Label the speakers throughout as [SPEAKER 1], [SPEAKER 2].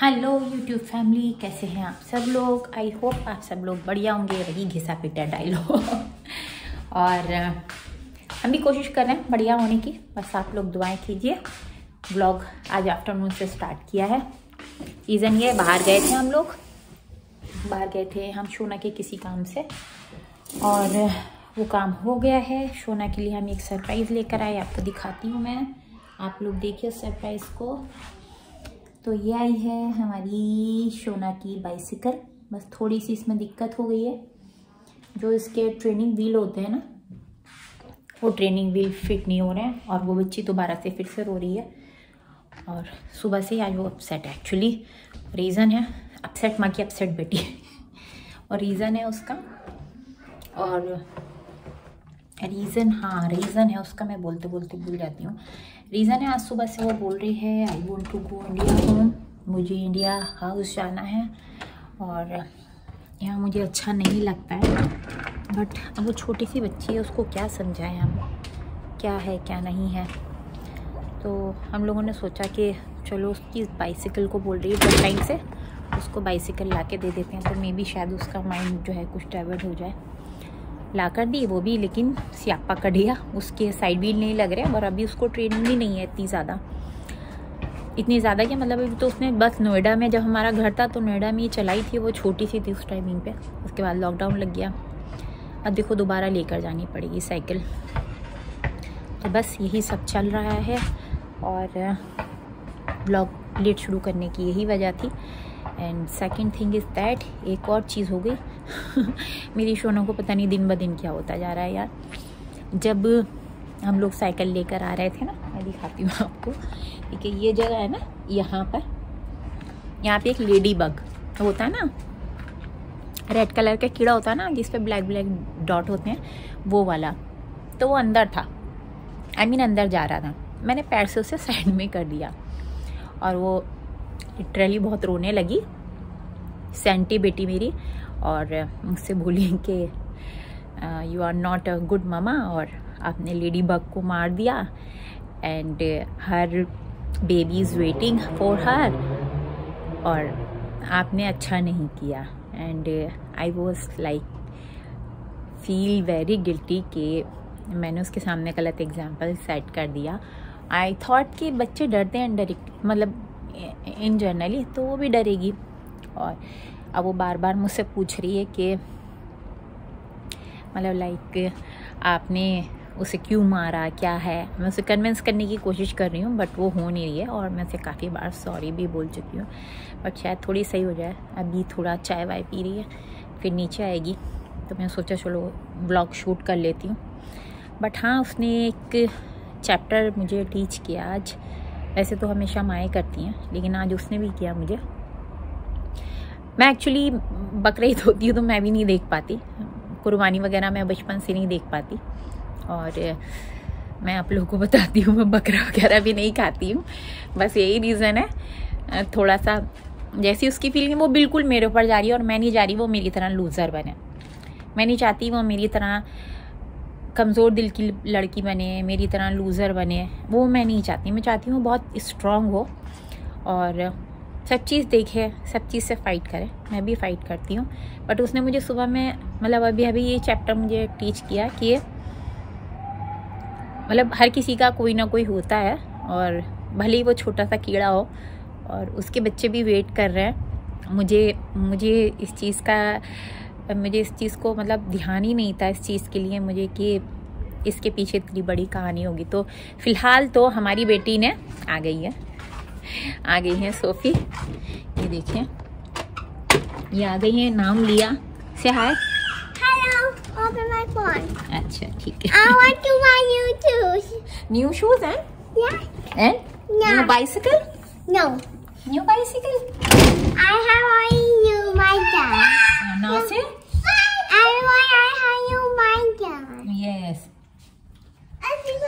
[SPEAKER 1] Hello YouTube family, कैसे हैं आप सब लोग। आई होप आप सब लोग बढ़िया होंगे। वही घिसा पिटा डायलॉग और हम भी कोशिश कर रहे हैं बढ़िया होने की, बस आप लोग दुआएं कीजिए। व्लॉग आज आफ्टरनून से स्टार्ट किया है। रीज़न ये, बाहर गए थे हम लोग, बाहर गए थे हम शोना के किसी काम से और वो काम हो गया है। शोना के लिए हम एक सरप्राइज़ लेकर आए, आपको दिखाती हूँ मैं, आप लोग देखिए सरप्राइज़ को। तो ये आई है हमारी शोना की बाइसिकल। बस थोड़ी सी इसमें दिक्कत हो गई है, जो इसके ट्रेनिंग व्हील होते हैं ना, वो ट्रेनिंग व्हील फिट नहीं हो रहे हैं और वो बच्ची दोबारा से फिर से रो रही है। और सुबह से आज वो अपसेट है। एक्चुअली रीज़न है, अपसेट माँ की अपसेट बेटी और रीज़न है उसका, और रीज़न है उसका, मैं बोलते बोलते भूल जाती हूँ। रीज़न है, आज सुबह से वो बोल रही है I want to go India home, मुझे इंडिया हाउस जाना है और यहाँ मुझे अच्छा नहीं लगता है। बट अब वो छोटी सी बच्ची है, उसको क्या समझाएं हम, क्या है क्या नहीं है। तो हम लोगों ने सोचा कि चलो उसकी बाइसिकल को बोल रही है बहुत टाइम से, उसको बाइसिकल ला के दे देते हैं, तो मे बी शायद उसका माइंड जो है कुछ डाइवर्ट हो जाए। ला कर दी वो भी, लेकिन स्यापा कर दिया, उसके साइड व्हील नहीं लग रहे और अभी उसको ट्रेनिंग भी नहीं है इतनी ज़्यादा क्या मतलब। अभी तो उसने बस नोएडा में, जब हमारा घर था तो नोएडा में ही चलाई थी, वो छोटी सी थी उस टाइमिंग पे। उसके बाद लॉकडाउन लग गया, अब देखो दोबारा लेकर जानी पड़ेगी साइकिल। तो बस यही सब चल रहा है और ब्लॉग लेट शुरू करने की यही वजह थी। And second thing is that, एक और चीज़ हो गई मेरी शोना को पता नहीं दिन ब दिन क्या होता जा रहा है यार। जब हम लोग साइकिल लेकर आ रहे थे ना, मैं दिखाती हूँ आपको, ठीक है, ये जगह है ना, यहाँ पे एक लेडी बग होता है ना, रेड कलर का कीड़ा होता है ना, जिस पे ब्लैक ब्लैक डॉट होते हैं, वो वाला। तो वो अंदर था, अंदर जा रहा था। मैंने पैर से उसे साइड में कर दिया और वो लिटरली बहुत रोने लगी, सेंटी बेटी मेरी, और मुझसे बोली कि you are not a good mama और आपने लेडी बग को मार दिया and her baby is waiting for her और आपने अच्छा नहीं किया। And I was like feel very guilty कि मैंने उसके सामने गलत एग्जाम्पल सेट कर दिया। आई थॉट कि बच्चे डरते हैं मतलब इन जनरली, तो वो भी डरेगी। और अब वो बार बार मुझसे पूछ रही है कि मतलब लाइक आपने उसे क्यों मारा, क्या है। मैं उसे कन्विंस करने की कोशिश कर रही हूँ बट वो हो नहीं रही है, और मैं उसे काफ़ी बार सॉरी भी बोल चुकी हूँ, बट शायद थोड़ी सही हो जाए। अभी थोड़ा चाय वाय पी रही है, फिर नीचे आएगी, तो मैं सोचा चलो ब्लॉग शूट कर लेती हूँ। बट हाँ, उसने एक चैप्टर मुझे टीच किया आज। वैसे तो हमेशा माएँ करती हैं, लेकिन आज उसने भी किया मुझे। मैं एक्चुअली बकरीद होती हूँ तो मैं भी नहीं देख पाती, कुर्बानी वगैरह मैं बचपन से नहीं देख पाती, और मैं आप लोगों को बताती हूँ मैं बकरा वगैरह भी नहीं खाती हूँ। बस यही रीज़न है। थोड़ा सा जैसी उसकी फीलिंग, वो बिल्कुल मेरे ऊपर जा रही है और मैं नहीं जा रही वो मेरी तरह लूज़र बने। मैं नहीं चाहती वो मेरी तरह कमज़ोर दिल की लड़की बने, मेरी तरह लूज़र बने, वो मैं नहीं चाहती। मैं चाहती हूँ बहुत स्ट्रॉन्ग हो और सब चीज़ देखे, सब चीज़ से फ़ाइट करे। मैं भी फ़ाइट करती हूँ, बट उसने मुझे सुबह में मतलब अभी ये चैप्टर मुझे टीच किया कि मतलब हर किसी का कोई ना कोई होता है, और भले ही वो छोटा सा कीड़ा हो और उसके बच्चे भी वेट कर रहे हैं। मुझे इस चीज़ को मतलब ध्यान ही नहीं था इस चीज़ के लिए मुझे कि इसके पीछे इतनी बड़ी कहानी होगी। तो फ़िलहाल तो हमारी बेटी ने आ गई है सोफ़ी, ये देखिए, ये आ गई है, नाम लिया। से हाय।
[SPEAKER 2] Hello, open my phone.
[SPEAKER 1] अच्छा ठीक है।
[SPEAKER 2] I want to buy new shoes.
[SPEAKER 1] New shoes and
[SPEAKER 2] Yeah? No.
[SPEAKER 1] new bicycle?
[SPEAKER 2] No.
[SPEAKER 1] New bicycle?
[SPEAKER 2] I have already new my dad.
[SPEAKER 1] Now say
[SPEAKER 2] I have new my dad.
[SPEAKER 1] yes.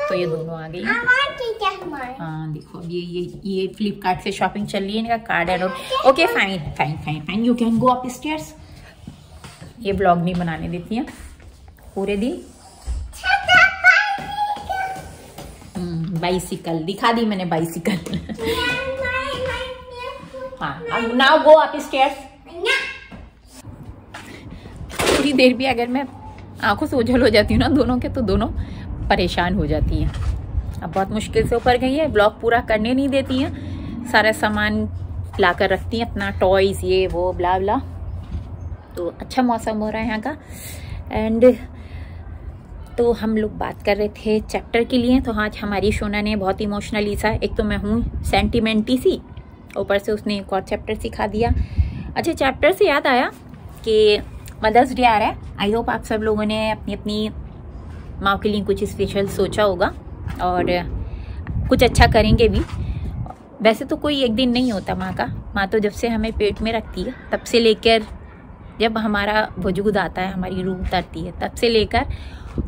[SPEAKER 1] तो ये दोनों आ गई
[SPEAKER 2] I
[SPEAKER 1] हैं।
[SPEAKER 2] want to get one.
[SPEAKER 1] हाँ देखो, अब ये फ्लिपकार्ट से शॉपिंग चल रही है, इनका कार्ड है। Okay fine, you can go up stairs. ये ब्लॉग नहीं बनाने देती हैं पूरे दिन। बाइसिकल दिखा दी मैंने, बाइसिकल। हाँ, अब नाउ गो अप स्टेयर्स। थोड़ी देर भी अगर मैं आंखों से ओझल हो जाती हूँ ना दोनों के, तो दोनों परेशान हो जाती हैं। अब बहुत मुश्किल से ऊपर गई है, ब्लॉग पूरा करने नहीं देती हैं, सारा सामान ला कर रखती हैं अपना, टॉयज ये वो ब्ला ब्ला। तो अच्छा मौसम हो रहा है यहाँ का। एंड तो हम लोग बात कर रहे थे चैप्टर के लिए। तो आज हमारी शोना ने बहुत इमोशनली सा, एक तो मैं हूँ सेंटिमेंटी सी, ऊपर से उसने एक और चैप्टर सिखा दिया। अच्छा, चैप्टर से याद आया कि मदर्स डे आ रहा है। आई होप आप सब लोगों ने अपनी अपनी माँ के लिए कुछ स्पेशल सोचा होगा और कुछ अच्छा करेंगे भी। वैसे तो कोई एक दिन नहीं होता माँ का, माँ तो जब से हमें पेट में रखती है तब से लेकर जब हमारा वजूद आता है, हमारी रूह उतरती है, तब से लेकर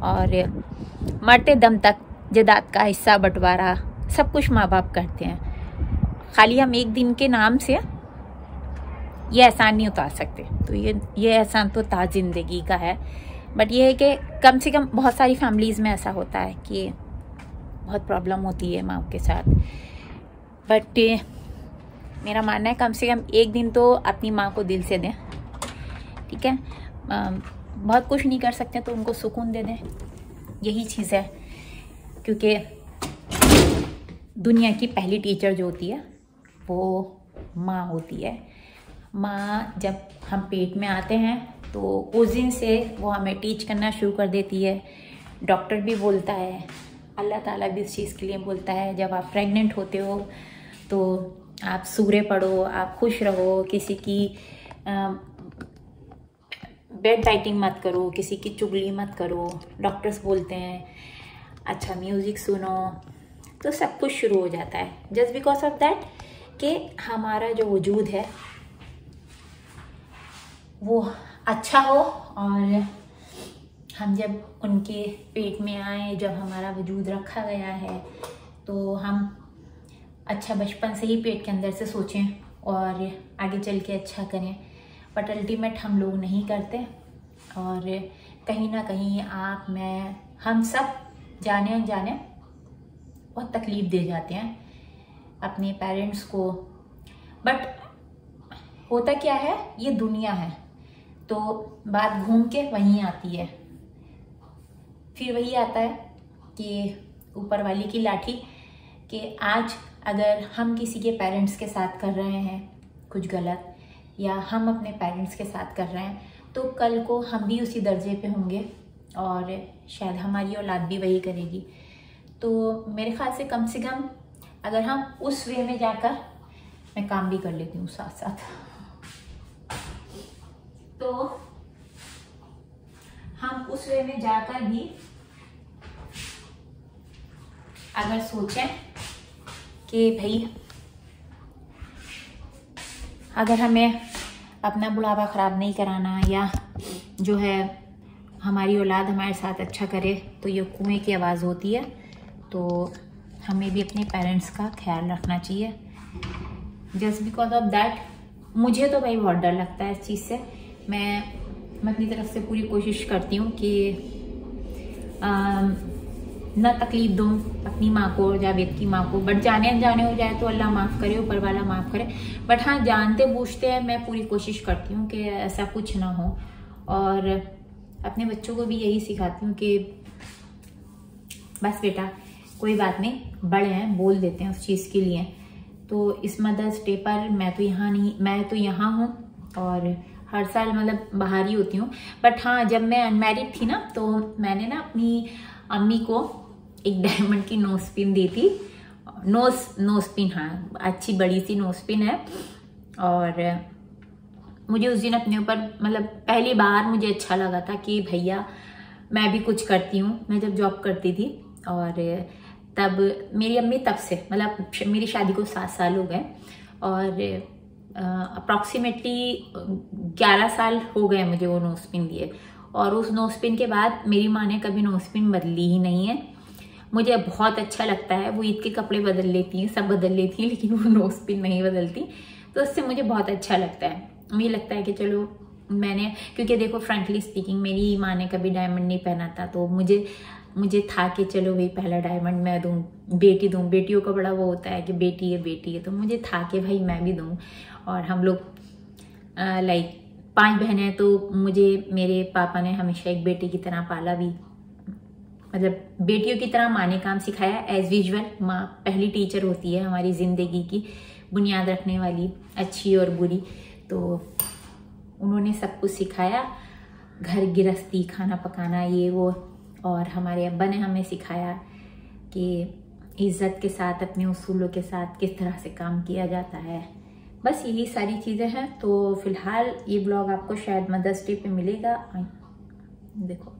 [SPEAKER 1] और मरते दम तक जायदाद का हिस्सा बंटवारा सब कुछ माँ बाप करते हैं। खाली हम एक दिन के नाम से ये एहसान नहीं उतार सकते। तो ये एहसान तो ताज जिंदगी का है। बट ये है कि कम से कम बहुत सारी फैमिलीज़ में ऐसा होता है कि बहुत प्रॉब्लम होती है माँ के साथ। बट मेरा मानना है कम से कम एक दिन तो अपनी माँ को दिल से दें, ठीक है। बहुत कुछ नहीं कर सकते तो उनको सुकून दे दें, यही चीज़ है। क्योंकि दुनिया की पहली टीचर जो होती है वो माँ होती है। माँ जब हम पेट में आते हैं तो उस दिन से वो हमें टीच करना शुरू कर देती है। डॉक्टर भी बोलता है, अल्लाह ताला भी इस चीज़ के लिए बोलता है, जब आप प्रेग्नेंट होते हो तो आप सूरे पढ़ो, आप खुश रहो, किसी की बेड डाइटिंग मत करो, किसी की चुगली मत करो। डॉक्टर्स बोलते हैं अच्छा म्यूज़िक सुनो, तो सब कुछ शुरू हो जाता है जस्ट बिकॉज ऑफ दैट कि हमारा जो वजूद है वो अच्छा हो। और हम जब उनके पेट में आए, जब हमारा वजूद रखा गया है, तो हम अच्छा बचपन से ही पेट के अंदर से सोचें और आगे चल के अच्छा करें। बट अल्टीमेट हम लोग नहीं करते और कहीं ना कहीं आप, मैं, हम सब जाने अनजाने बहुत तकलीफ़ दे जाते हैं अपने पेरेंट्स को। बट होता क्या है, ये दुनिया है, तो बात घूम के वहीं आती है। फिर वही आता है कि ऊपर वाली की लाठी, कि आज अगर हम किसी के पेरेंट्स के साथ कर रहे हैं कुछ गलत, या हम अपने पेरेंट्स के साथ कर रहे हैं, तो कल को हम भी उसी दर्जे पे होंगे और शायद हमारी औलाद भी वही करेगी। तो मेरे ख्याल से कम अगर हम उस वे में जाकर, मैं काम भी कर लेती हूँ साथ साथ, तो हम उस वे में जाकर भी अगर सोचें कि भाई अगर हमें अपना बुढ़ापा ख़राब नहीं कराना, या जो है हमारी औलाद हमारे साथ अच्छा करे, तो ये कुएं की आवाज़ होती है। तो हमें भी अपने पेरेंट्स का ख्याल रखना चाहिए। जस्ट बिकॉज ऑफ दैट मुझे तो भाई बहुत डर लगता है इस चीज़ से। मैं अपनी तरफ से पूरी कोशिश करती हूँ कि ना तकलीफ दूँ अपनी माँ को या बेट की माँ को। बट जाने अनजाने हो जाए तो अल्लाह माफ़ करे, ऊपर वाला माफ़ करे। बट हाँ, जानते बूझते हैं मैं पूरी कोशिश करती हूँ कि ऐसा कुछ ना हो। और अपने बच्चों को भी यही सिखाती हूँ कि बस बेटा कोई बात नहीं, बड़े हैं, बोल देते हैं उस चीज़ के लिए। तो इस मदर्स डे पर मैं तो यहाँ हूँ और हर साल मतलब बाहर ही होती हूँ। बट हाँ, जब मैं अनमैरिड थी ना, तो मैंने ना अपनी अम्मी को एक डायमंड की नोज पिन दी थी। नोज पिन, हाँ, अच्छी बड़ी सी नोज पिन है। और मुझे उस दिन अपने ऊपर मतलब पहली बार मुझे अच्छा लगा था कि भैया मैं भी कुछ करती हूँ। मैं जब जॉब करती थी और तब मेरी अम्मी, तब से मतलब मेरी शादी को 7 साल हो गए और अप्रॉक्सीमेटली 11 साल हो गए मुझे वो नोज पिन दिए। और उस नोज पिन के बाद मेरी माँ ने कभी नोज पिन बदली ही नहीं है। मुझे बहुत अच्छा लगता है। वो ईद के कपड़े बदल लेती हैं, सब बदल लेती हैं, लेकिन वो नोज पिन नहीं बदलती। तो उससे मुझे बहुत अच्छा लगता है। मुझे लगता है कि चलो मैंने, क्योंकि देखो फ्रेंकली स्पीकिंग मेरी माँ ने कभी डायमंड नहीं पहना था, तो मुझे था कि चलो भाई पहला डायमंड मैं दूँ, बेटी दूँ। बेटियों का बड़ा वो होता है कि बेटी है, तो मुझे था कि भाई मैं भी दूँ। और हम लोग लाइक 5 बहनें हैं, तो मुझे मेरे पापा ने हमेशा एक बेटे की तरह पाला भी, मतलब बेटियों की तरह माँ ने काम सिखाया। एज यूजुअल माँ पहली टीचर होती है हमारी ज़िंदगी की, बुनियाद रखने वाली, अच्छी और बुरी। तो उन्होंने सब कुछ सिखाया, घर गृहस्थी, खाना पकाना, ये वो। और हमारे अब्बा ने हमें सिखाया कि इज़्ज़त के साथ, अपने उसूलों के साथ किस तरह से काम किया जाता है। बस यही सारी चीज़ें हैं। तो फिलहाल ये ब्लॉग आपको शायद मदर्स डे पे मिलेगा। देखो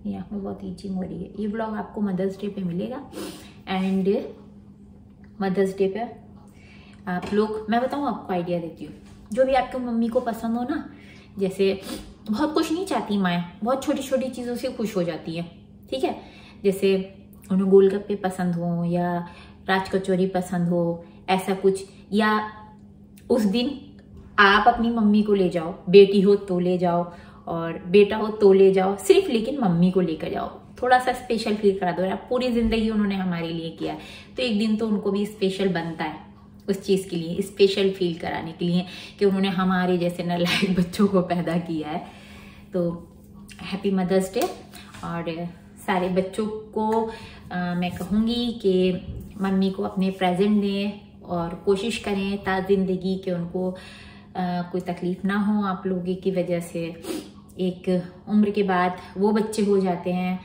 [SPEAKER 1] ये आँख में बहुत ईचिंग हो रही है। ये ब्लॉग आपको मदर्स डे पे मिलेगा। एंड मदर्स डे पे आप लोग, मैं बताऊँ आपको, आइडिया देती हूँ, जो भी आपकी मम्मी को पसंद हो ना, जैसे बहुत कुछ नहीं चाहती माएँ, बहुत छोटी छोटी चीज़ों से खुश हो जाती है, ठीक है। जैसे उन्हें गोलगप्पे पसंद हो या राज कचौरी पसंद हो, ऐसा कुछ। या उस दिन आप अपनी मम्मी को ले जाओ, बेटी हो तो ले जाओ और बेटा हो तो ले जाओ, सिर्फ लेकिन मम्मी को लेकर जाओ, थोड़ा सा स्पेशल फील करा दो। पूरी जिंदगी उन्होंने हमारे लिए किया है, तो एक दिन तो उनको भी स्पेशल बनता है उस चीज़ के लिए, स्पेशल फील कराने के लिए कि उन्होंने हमारे जैसे नालायक बच्चों को पैदा किया है। तो हैप्पी मदर्स डे। और सारे बच्चों को मैं कहूँगी कि मम्मी को अपने प्रेजेंट दें और कोशिश करें ता जिंदगी कि उनको कोई तकलीफ ना हो आप लोगों की वजह से। एक उम्र के बाद वो बच्चे हो जाते हैं,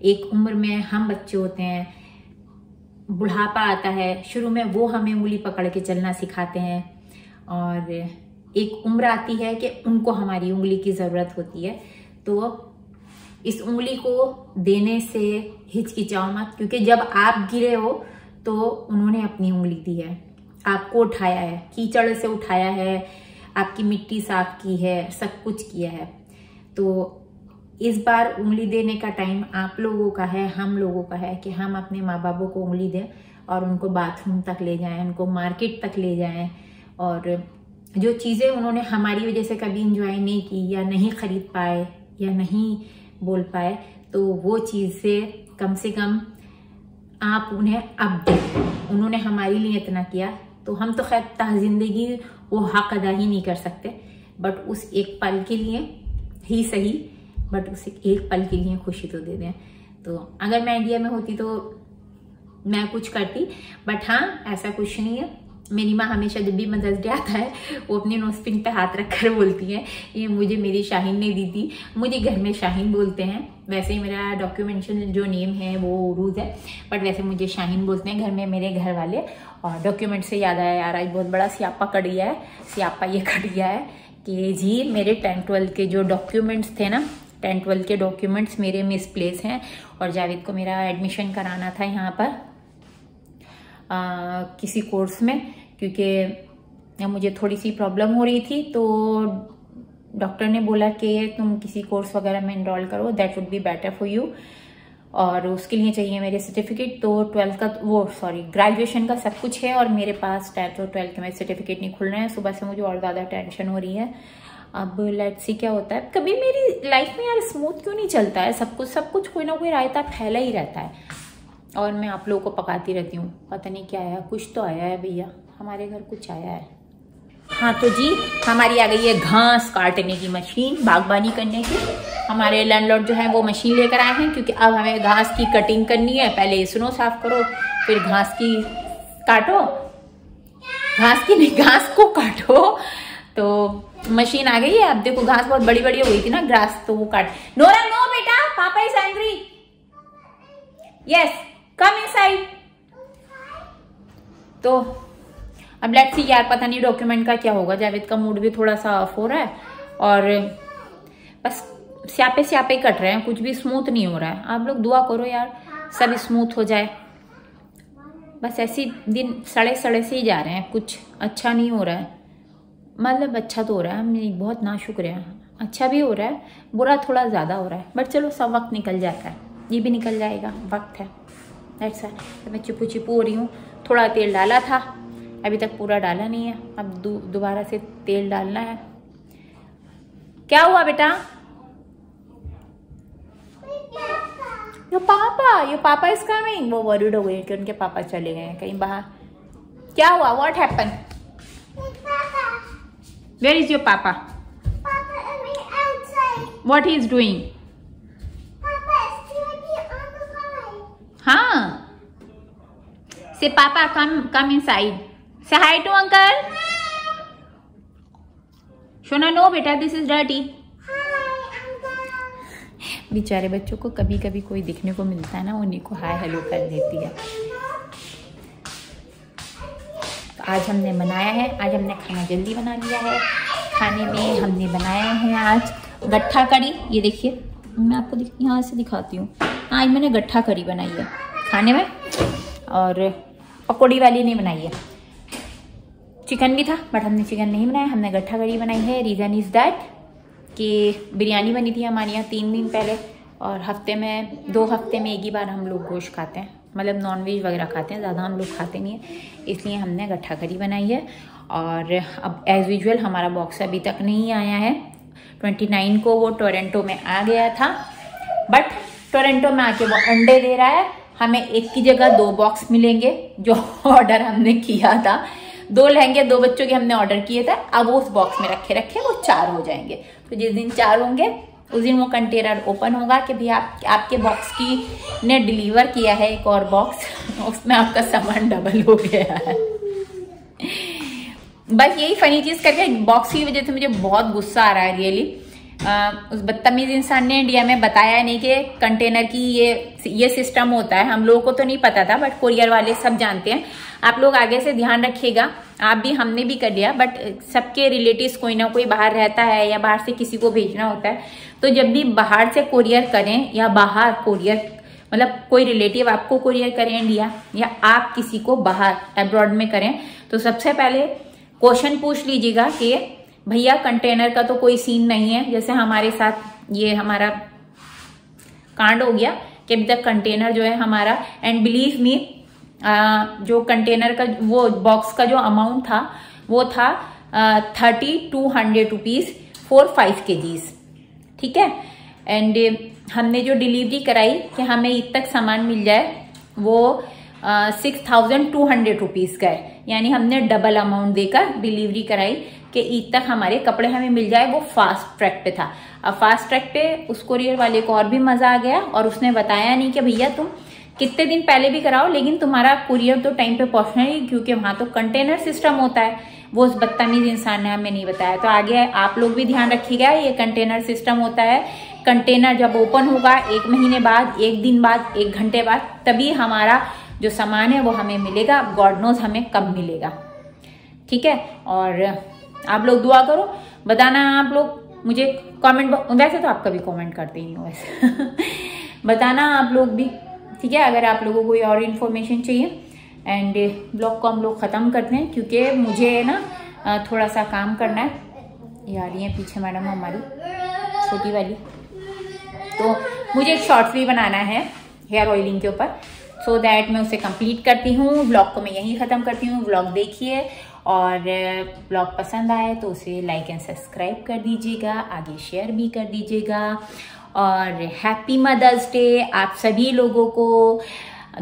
[SPEAKER 1] एक उम्र में हम बच्चे होते हैं, बुढ़ापा आता है, शुरू में वो हमें उंगली पकड़ के चलना सिखाते हैं, और एक उम्र आती है कि उनको हमारी उंगली की ज़रूरत होती है। तो इस उंगली को देने से हिचकिचाओ मत, क्योंकि जब आप गिरे हो तो उन्होंने अपनी उंगली दी है, आपको उठाया है, कीचड़ से उठाया है, आपकी मिट्टी साफ की है, सब कुछ किया है। तो इस बार उंगली देने का टाइम आप लोगों का है, हम लोगों का है कि हम अपने माँ बापों को उंगली दें और उनको बाथरूम तक ले जाएं, उनको मार्केट तक ले जाएं, और जो चीज़ें उन्होंने हमारी वजह से कभी इंजॉय नहीं की या नहीं खरीद पाए या नहीं बोल पाए, तो वो चीज़ से कम आप उन्हें अब दें। उन्होंने हमारे लिए इतना किया, तो हम तो खैर ता जिंदगी वो हक अदा ही नहीं कर सकते, बट उस एक पल के लिए ही सही, बट उस एक पल के लिए खुशी तो दे दें। तो अगर मैं इंडिया में होती तो मैं कुछ करती, बट हाँ ऐसा कुछ नहीं है। मेरी माँ हमेशा जब भी मदर्स डे आता है वो अपने नोस्पिन पे हाथ रखकर बोलती है, ये मुझे मेरी शाहीन ने दी थी। मुझे घर में शाहीन बोलते हैं, वैसे ही मेरा डॉक्यूमेंटेशन जो नेम है वो उरूज है, बट वैसे मुझे शाहीन बोलते हैं घर में मेरे घर वाले। और डॉक्यूमेंट से याद आया यार, आज बहुत बड़ा स्यापा कट गया है, स्यापा ये कट गया है कि जी मेरे 10th-12th के जो डॉक्यूमेंट्स थे ना, 10th-12th के डॉक्यूमेंट्स मेरे मिसप्लेस हैं। और जावेद को मेरा एडमिशन कराना था यहाँ पर किसी कोर्स में, क्योंकि मुझे थोड़ी सी प्रॉब्लम हो रही थी, तो डॉक्टर ने बोला कि तुम किसी कोर्स वगैरह में इनरोल करो, that would be better for you. और उसके लिए चाहिए मेरे सर्टिफिकेट। तो 12th का ग्रेजुएशन का सब कुछ है, और मेरे पास 10th और 12th के मेरे सर्टिफिकेट नहीं खुल रहे हैं। सुबह से मुझे और ज़्यादा टेंशन हो रही है। अब लेट्स सी क्या होता है। कभी मेरी लाइफ में यार स्मूथ क्यों नहीं चलता है सब कुछ कोई ना कोई रायता फैला ही रहता है, और मैं आप लोगों को पकाती रहती हूँ। पता नहीं क्या आया, कुछ तो आया है भैया, हमारे घर कुछ आया है। हाँ तो जी हमारी आ गई है घास काटने की मशीन, बागबानी करने की। हमारे लैंडलॉर्ड जो है वो मशीन लेकर आए हैं, क्योंकि अब हमें घास की कटिंग करनी है। पहले स्नो साफ करो, फिर घास की काटो, घास की नहीं घास को काटो। तो मशीन आ गई है। अब देखो घास बहुत बड़ी बड़ी हो गई थी ना ग्रास, तो वो काट। नोरा नो बेटा, पापा is angry. Yes come inside. तो अब लेट्स सी यार, पता नहीं डॉक्यूमेंट का क्या होगा। जावेद का मूड भी थोड़ा सा ऑफ हो रहा है, और बस स्यापे स्यापे कट रहे हैं, कुछ भी स्मूथ नहीं हो रहा है। आप लोग दुआ करो यार सब स्मूथ हो जाए। बस ऐसे दिन सड़े सड़े से ही जा रहे हैं, कुछ अच्छा नहीं हो रहा है। मतलब अच्छा तो हो रहा है, मेरी बहुत नाशुक्र है, अच्छा भी हो रहा है, बुरा थोड़ा ज़्यादा हो रहा है, बट चलो सब वक्त निकल जाता है, ये भी निकल जाएगा, वक्त है। That's it. तो मैं चिपू चिपू हो रही हूँ। थोड़ा तेल डाला था, अभी तक पूरा डाला नहीं है, अब दोबारा से तेल डालना है। क्या हुआ बेटा? योर पापा इज कमिंग। वो वरीड हो गई कि उनके पापा चले गए कहीं बाहर। क्या हुआ? What happen? Where is your papa?
[SPEAKER 2] Papa, I'm outside.
[SPEAKER 1] What he is doing?
[SPEAKER 2] Papa, it's TV on the line.
[SPEAKER 1] हाँ, से पापा कम इनसाइड, से हाय टू अंकल. शोना नो बेटा, दिस इज डर्टी. बेचारे बच्चों को कभी कभी कोई दिखने को मिलता है ना, उन्हीं को हाय हेलो कर देती है. तो आज हमने बनाया है, आज हमने खाना जल्दी बना लिया है. खाने में हमने बनाया है आज गट्ठा करी. ये देखिए, मैं आपको यहाँ से दिखाती हूँ. आज मैंने गट्ठा करी बनाई है खाने में, और पकौड़ी वाली नहीं बनाई है. चिकन भी था बट हमने चिकन नहीं बनाया, हमने गट्ठा करी बनाई है. रीज़न इज़ दैट कि बिरयानी बनी थी हमारे यहाँ 3 दिन पहले, और हफ्ते में 2 हफ्ते में एक ही बार हम लोग गोश्त खाते हैं, मतलब नॉनवेज वगैरह खाते हैं, ज़्यादा हम लोग खाते नहीं हैं, इसलिए हमने गट्ठा करी बनाई है. और अब एज़ यूजुअल हमारा बॉक्स अभी तक नहीं आया है. 29 को वो टोरंटो में आ गया था, बट टोरंटो में आके वो अंडे दे रहा है. हमें एक की जगह 2 बॉक्स मिलेंगे, जो ऑर्डर हमने किया था. 2 लहंगे 2 बच्चों के हमने ऑर्डर किए थे, अब वो उस बॉक्स में रखे वो 4 हो जाएंगे. तो जिस दिन 4 होंगे उस दिन वो कंटेनर ओपन होगा कि भैया आपके बॉक्स की ने डिलीवर किया है एक और बॉक्स, उसमें आपका सामान डबल हो गया है. बस यही फनी चीज करके बॉक्स की वजह से मुझे बहुत गुस्सा आ रहा है रियली. उस बदतमीज इंसान ने इंडिया में बताया नहीं कि कंटेनर की ये सिस्टम होता है. हम लोगों को तो नहीं पता था, बट कोरियर वाले सब जानते हैं. आप लोग आगे से ध्यान रखिएगा. आप भी, हमने भी कर लिया, बट सबके रिलेटिव्स कोई ना कोई बाहर रहता है या बाहर से किसी को भेजना होता है. तो जब भी बाहर से कोरियर करें या बाहर कोरियर, मतलब कोई रिलेटिव आपको कोरियर करें इंडिया, या आप किसी को बाहर अब्रॉड में करें, तो सबसे पहले क्वेश्चन पूछ लीजिएगा कि भैया कंटेनर का तो कोई सीन नहीं है. जैसे हमारे साथ ये हमारा कांड हो गया कि अभी तक कंटेनर जो है हमारा, एंड बिलीव मी, जो कंटेनर का वो बॉक्स का जो अमाउंट था वो था 3200 रुपीज फॉर 5 kgs. ठीक है. एंड हमने जो डिलीवरी कराई कि हमें ईद तक सामान मिल जाए, वो 6200 रुपीज का है. यानी हमने डबल अमाउंट देकर डिलीवरी कराई कि ईद तक हमारे कपड़े हमें मिल जाए. वो फास्ट ट्रैक पे था. अब फास्ट ट्रैक पे उस कोरियर वाले को और भी मजा आ गया, और उसने बताया नहीं कि भैया तुम कितने दिन पहले भी कराओ, लेकिन तुम्हारा कुरियर तो टाइम पे पहुंचना ही, क्योंकि वहां तो कंटेनर सिस्टम होता है. वो उस बदतमीज इंसान ने हमें नहीं बताया. तो आगे आप लोग भी ध्यान रखिएगा, ये कंटेनर सिस्टम होता है. कंटेनर जब ओपन होगा 1 महीने बाद, 1 दिन बाद, 1 घंटे बाद, तभी हमारा जो सामान है वो हमें मिलेगा. गॉड नोज हमें कब मिलेगा. ठीक है. और आप लोग दुआ करो, बताना आप लोग मुझे कमेंट, वैसे तो आप कभी कमेंट करते ही हो वैसे बताना आप लोग भी. ठीक है. अगर आप लोगों को कोई और इन्फॉर्मेशन चाहिए. एंड ब्लॉग को हम लोग ख़त्म करते हैं, क्योंकि मुझे ना थोड़ा सा काम करना है. ये आ रही है पीछे मैडम हमारी छोटी वाली. तो मुझे एक शॉर्ट्स भी बनाना है हेयर ऑयलिंग के ऊपर, सो दैट मैं उसे कंप्लीट करती हूँ. ब्लॉग को मैं यहीं ख़त्म करती हूँ. ब्लॉग देखिए, और ब्लॉग पसंद आए तो उसे लाइक एंड सब्सक्राइब कर दीजिएगा, आगे शेयर भी कर दीजिएगा. और हैप्पी मदर्स डे आप सभी लोगों को,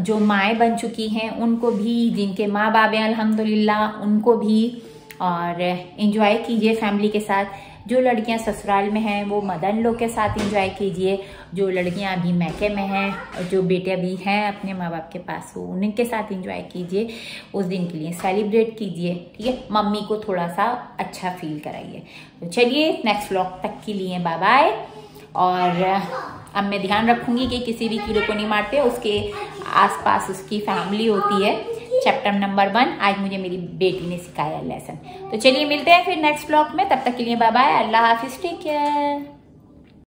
[SPEAKER 1] जो माएँ बन चुकी हैं उनको भी, जिनके माँ बाप हैं अल्हम्दुलिल्लाह उनको भी. और एंजॉय कीजिए फैमिली के साथ. जो लड़कियां ससुराल में हैं वो मदन लोग के साथ एंजॉय कीजिए. जो लड़कियां अभी मैके में हैं और जो बेटे अभी हैं अपने माँ बाप के पास, वो उनके साथ एंजॉय कीजिए. उस दिन के लिए सेलिब्रेट कीजिए. ठीक है. मम्मी को थोड़ा सा अच्छा फील कराइए. तो चलिए, नेक्स्ट व्लॉग तक के लिए बाय बाय. और अब मैं ध्यान रखूंगी कि किसी भी कीड़े को नहीं मारते, उसके आसपास उसकी फैमिली होती है. चैप्टर नंबर 1 आज मुझे मेरी बेटी ने सिखाया लेसन. तो चलिए मिलते हैं फिर नेक्स्ट ब्लॉग में. तब तक के लिए बाय बाय. अल्लाह हाफिज. Take care.